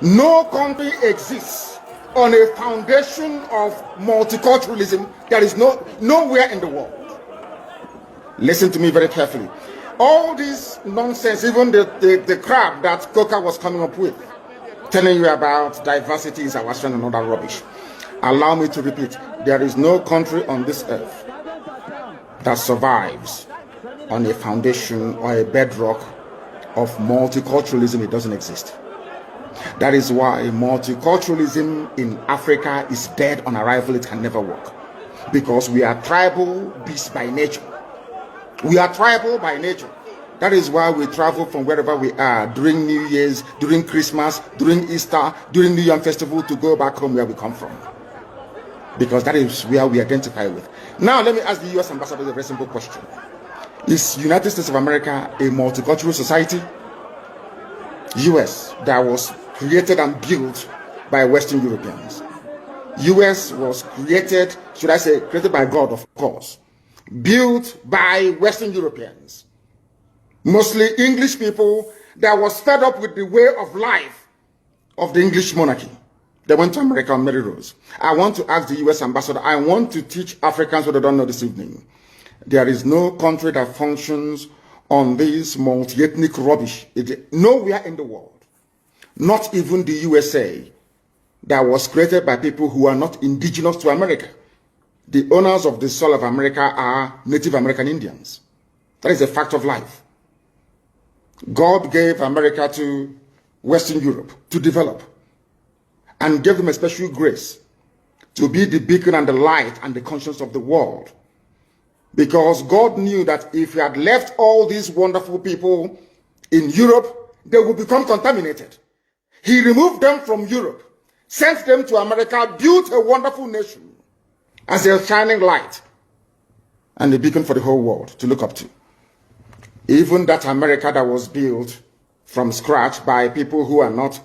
No country exists on a foundation of multiculturalism. There is nowhere in the world. Listen to me very carefully. All this nonsense, even the crap that Coca was coming up with, telling you about diversity is our strength and all that rubbish. Allow me to repeat, there is no country on this earth that survives on a foundation or a bedrock of multiculturalism. It doesn't exist. That is why multiculturalism in Africa is dead on arrival. It can never work. Because we are tribal beasts by nature. We are tribal by nature. That is why we travel from wherever we are during New Year's, during Christmas, during Easter, during New Year Festival to go back home where we come from. Because that is where we identify with. Now let me ask the US ambassador a very simple question. Is United States of America a multicultural society? US that was created and built by Western Europeans. US was created, should I say, created by God, of course. Built by Western Europeans. Mostly English people that was fed up with the way of life of the English monarchy. They went to America on merry roads. I want to ask the US ambassador, I want to teach Africans what they don't know this evening. There is no country that functions on this multi-ethnic rubbish. Nowhere in the world. Not even the USA, that was created by people who are not indigenous to America. The owners of the soil of America are Native American Indians. That is a fact of life. God gave America to Western Europe to develop and gave them a special grace to be the beacon and the light and the conscience of the world. Because God knew that if he had left all these wonderful people in Europe, they would become contaminated. He removed them from Europe, sent them to America, built a wonderful nation as a shining light and a beacon for the whole world to look up to. Even that America that was built from scratch by people who are not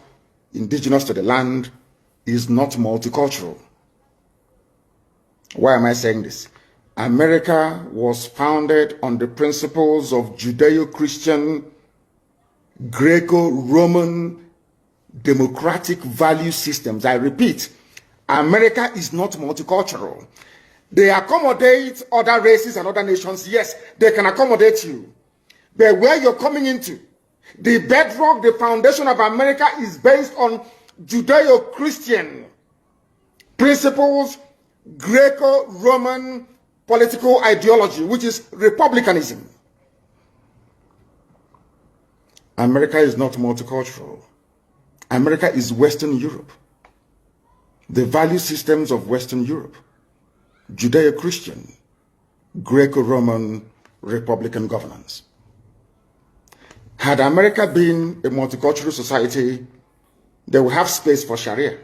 indigenous to the land is not multicultural. Why am I saying this? America was founded on the principles of Judeo-Christian, Greco-Roman, democratic value systems. I repeat, America is not multicultural. They accommodate other races and other nations. Yes, they can accommodate you. But where you're coming into, the bedrock, the foundation of America is based on Judeo-Christian principles, Greco-Roman political ideology, which is republicanism. America is not multicultural. America is Western Europe. The value systems of Western Europe, Judeo-Christian, Greco-Roman, Republican governance. Had America been a multicultural society, they would have space for Sharia.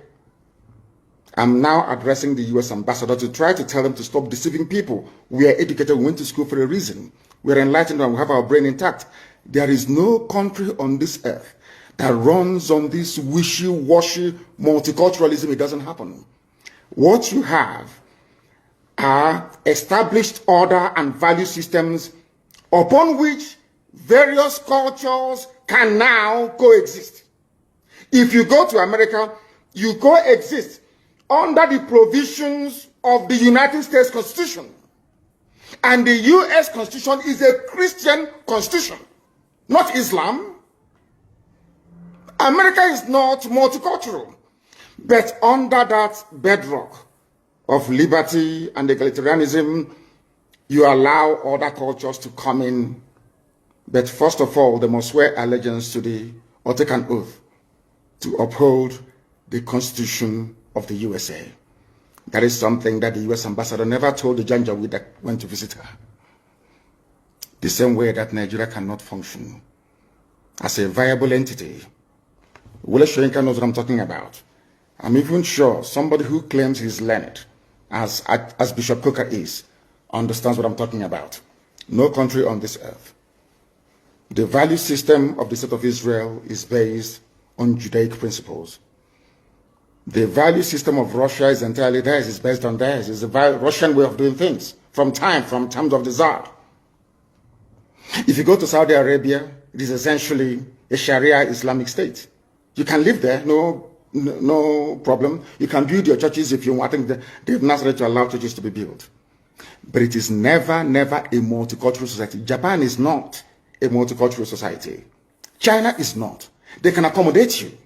I'm now addressing the US ambassador to try to tell them to stop deceiving people. We are educated, we went to school for a reason. We are enlightened and we have our brain intact. There is no country on this earth that runs on this wishy-washy multiculturalism. It doesn't happen. What you have are established order and value systems upon which various cultures can now coexist. If you go to America, you coexist under the provisions of the United States Constitution. And the US Constitution is a Christian constitution, not Islam. America is not multicultural, but under that bedrock of liberty and egalitarianism, you allow other cultures to come in. But first of all, they must swear allegiance to or take an oath to uphold the Constitution of the USA. That is something that the US ambassador never told the Janjaweed that went to visit her. The same way that Nigeria cannot function as a viable entity. Wole Soyinka knows what I'm talking about. I'm even sure somebody who claims he's learned, as Bishop Coker is, understands what I'm talking about. No country on this earth. The value system of the State of Israel is based on Judaic principles. The value system of Russia is entirely theirs, it's based on theirs. It's the Russian way of doing things from times of the Tsar. If you go to Saudi Arabia, it is essentially a Sharia Islamic state. You can live there, no problem. You can build your churches if you want. I think they've not to allow churches to be built. But it is never a multicultural society. Japan is not a multicultural society. China is not. They can accommodate you,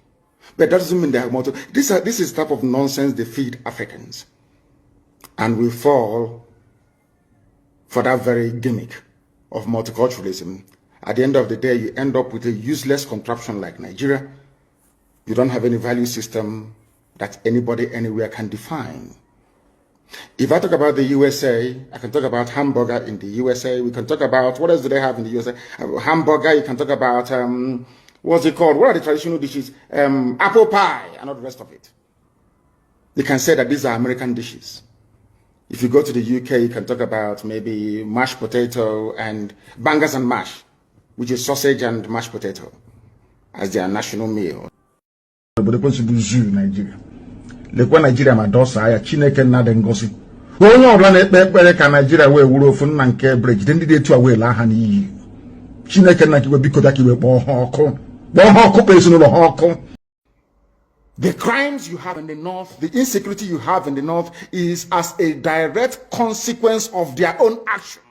but that doesn't mean they are This is the type of nonsense they feed Africans. And we fall for that very gimmick of multiculturalism. At the end of the day, you end up with a useless contraption like Nigeria. You don't have any value system that anybody anywhere can define. If I talk about the USA, I can talk about hamburger in the USA. We can talk about, what else do they have in the USA? Hamburger, you can talk about, what's it called? What are the traditional dishes? Apple pie and all the rest of it. You can say that these are American dishes. If you go to the UK, you can talk about maybe mashed potato and bangers and mash, which is sausage and mashed potato, as their national meal. Lekwa Nigeria ma dosa ya Chineke na de ngosi onye ọbụla na-ekpe ekpere ka Nigeria wee wuru ofu nna nke bridge ndị dị etu a wee laa ha n'iyi Chineke na kiwe biko da kiwe kpọọ ha ọkụ kpọ ezinụlọ ha ọkụ. The crimes you have in the north, the insecurity you have in the north is as a direct consequence of their own action.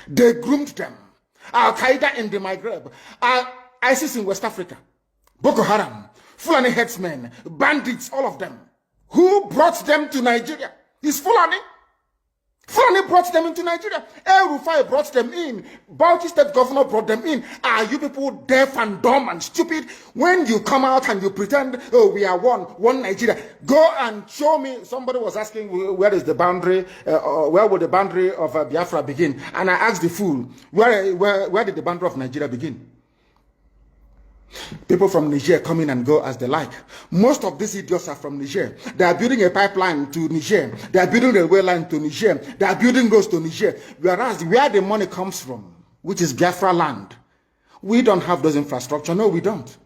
They groomed them. Al-Qaeda in the Maghreb, ISIS in West Africa, Boko Haram, Fulani headsmen, bandits, all of them. Who brought them to Nigeria? It's Fulani. Fulani brought them into Nigeria. El Rufai brought them in. Bauchi State Governor brought them in. Are you people deaf and dumb and stupid? When you come out and you pretend, oh, we are one Nigeria. Go and show me. Somebody was asking, where is the boundary, where would the boundary of Biafra begin? And I asked the fool, where did the boundary of Nigeria begin? People from Niger come in and go as they like. Most of these idiots are from Niger. They are building a pipeline to Niger. They are building a railway line to Niger. They are building roads to Niger. Whereas where the money comes from, which is Biafra land, we don't have those infrastructure. No, we don't.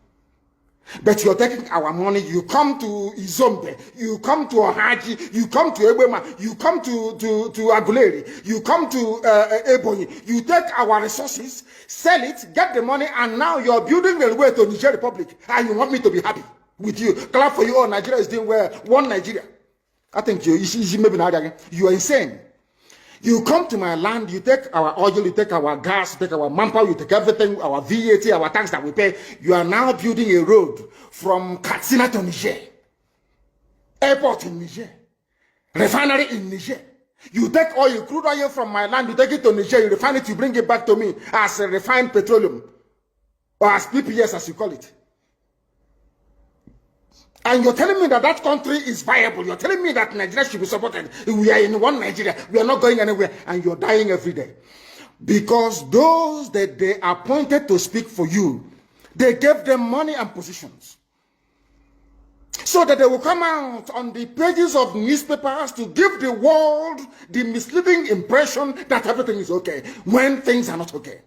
But you're taking our money. You come to Izombe, you come to Ohaji, you come to Ebema, you come to Aguleri, you come to Ebonyi. You take our resources, sell it, get the money, and now you're building the way to Niger Republic. And you want me to be happy with you? Clap for you. Oh, Nigeria is doing well. One Nigeria. I think you are insane. You come to my land, you take our oil, you take our gas, you take our manpower, you take everything, our VAT, our tax that we pay. You are now building a road from Katsina to Niger, airport in Niger, refinery in Niger. You take oil, crude oil from my land, you take it to Niger, you refine it, you bring it back to me as a refined petroleum, or as PPS as you call it. And you're telling me that that country is viable. You're telling me that Nigeria should be supported. We are in one Nigeria. We are not going anywhere. And you're dying every day. Because those that they appointed to speak for you, they gave them money and positions. So that they will come out on the pages of newspapers to give the world the misleading impression that everything is okay, when things are not okay.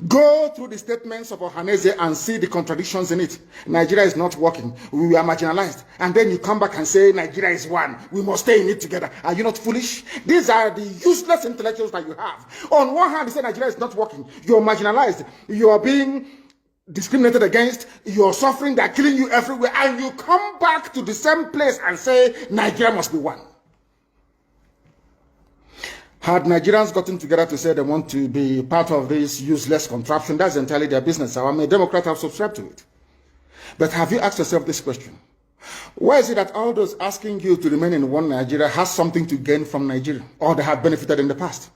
Go through the statements of Ohaneze and see the contradictions in it. Nigeria is not working. We are marginalized. And then you come back and say Nigeria is one. We must stay in it together. Are you not foolish? These are the useless intellectuals that you have. On one hand, you say Nigeria is not working. You're marginalized. You are being discriminated against. You're suffering. They're killing you everywhere. And you come back to the same place and say Nigeria must be one. Had Nigerians gotten together to say they want to be part of this useless contraption, that's entirely their business. I'm a Democrat, I've subscribed to it. But have you asked yourself this question? Why is it that all those asking you to remain in one Nigeria has something to gain from Nigeria, or they have benefited in the past?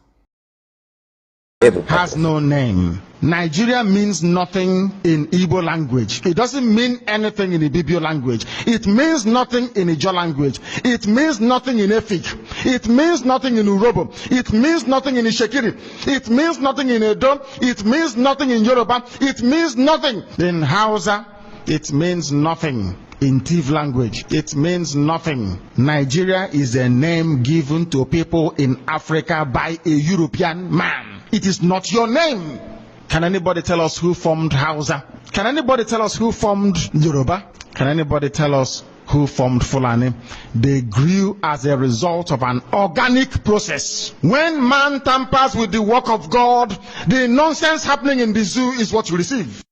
Has no name. Nigeria means nothing in Igbo language. It doesn't mean anything in Ibibio language. It means nothing in Ijo language. It means nothing in Efik. It means nothing in Urobo. It means nothing in Ishekiri. It means nothing in Edo. It means nothing in Yoruba. It means nothing in Hausa. It means nothing in Tiv language. It means nothing. Nigeria is a name given to people in Africa by a European man. It is not your name. Can anybody tell us who formed Hausa? Can anybody tell us who formed Yoruba? Can anybody tell us who formed Fulani? They grew as a result of an organic process. When man tampers with the work of God, the nonsense happening in the zoo is what you receive.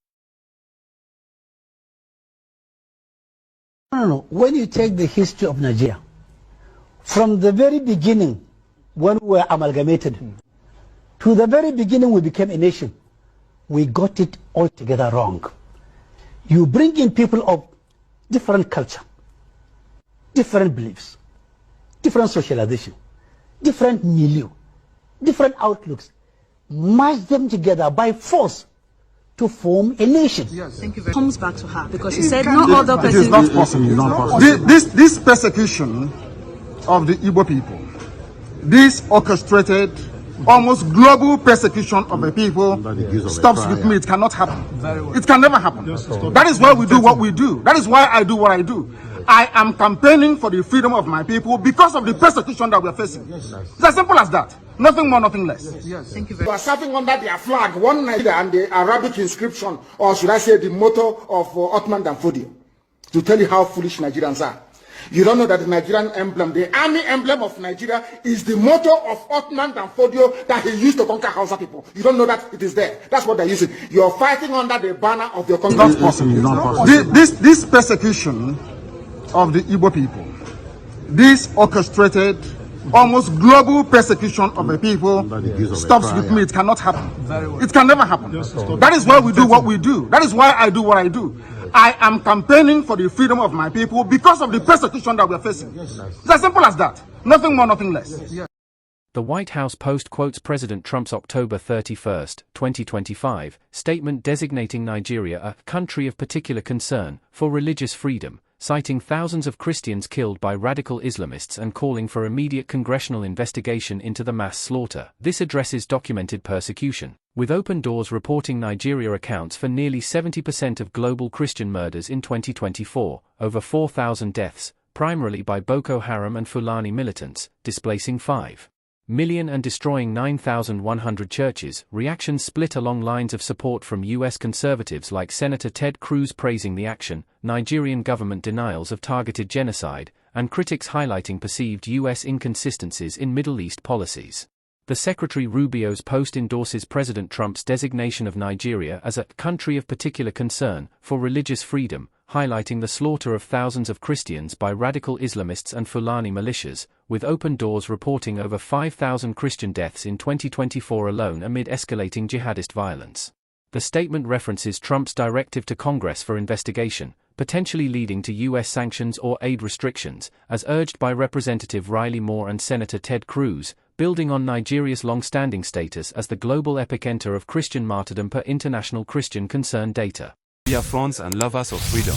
No. When you take the history of Nigeria, from the very beginning, when we were amalgamated, to the very beginning we became a nation, we got it altogether wrong. You bring in people of different culture, different beliefs, different socialization, different milieu, different outlooks, merge them together by force to form a nation. Yes. Thank you very much. Comes back to her because she said no other person. It is not possible. This persecution of the Igbo people, this orchestrated, almost global persecution of the people, stops with me. It cannot happen. It can never happen. That is why we do what we do. That is why I do what I do. I am campaigning for the freedom of my people because of the persecution that we are facing. It's as simple as that. Nothing more, nothing less. Yes. Thank you very much. You are serving under their flag, one Nigeria, and the Arabic inscription, or should I say the motto of Ottoman Danfodio, to tell you how foolish Nigerians are. You don't know that the Nigerian emblem, the army emblem of Nigeria, is the motto of Ottoman Danfodio that he used to conquer Hausa people. You don't know that it is there. That's what they're using. You're fighting under the banner of your country. It's not possible. This persecution of the Igbo people, this orchestrated, almost global persecution of the people, stops with me. It cannot happen. It can never happen. That is why we do what we do. That is why I do what I do. I am campaigning for the freedom of my people because of the persecution that we are facing. It's as simple as that. Nothing more, nothing less. The White House Post quotes President Trump's October 31, 2025, statement designating Nigeria a country of particular concern for religious freedom, citing thousands of Christians killed by radical Islamists and calling for immediate congressional investigation into the mass slaughter. This addresses documented persecution, with Open Doors reporting Nigeria accounts for nearly 70% of global Christian murders in 2024, over 4,000 deaths, primarily by Boko Haram and Fulani militants, displacing 5 million and destroying 9,100 churches. Reactions split along lines of support from U.S. conservatives like Senator Ted Cruz praising the action, Nigerian government denials of targeted genocide, and critics highlighting perceived U.S. inconsistencies in Middle East policies. The Secretary Rubio's post endorses President Trump's designation of Nigeria as a country of particular concern for religious freedom, highlighting the slaughter of thousands of Christians by radical Islamists and Fulani militias, with Open Doors reporting over 5,000 Christian deaths in 2024 alone amid escalating jihadist violence. The statement references Trump's directive to Congress for investigation, potentially leading to U.S. sanctions or aid restrictions, as urged by Representative Riley Moore and Senator Ted Cruz, building on Nigeria's long-standing status as the global epicenter of Christian martyrdom per international Christian concern data. Dear friends and lovers of freedom,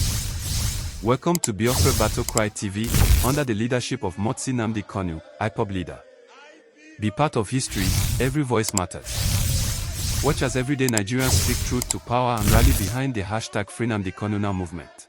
welcome to Biafra Battle Cry TV, under the leadership of Nnamdi Kanu, IPOB leader. Be part of history, every voice matters. Watch as everyday Nigerians speak truth to power and rally behind the hashtag Free Nnamdi Kanu Now movement.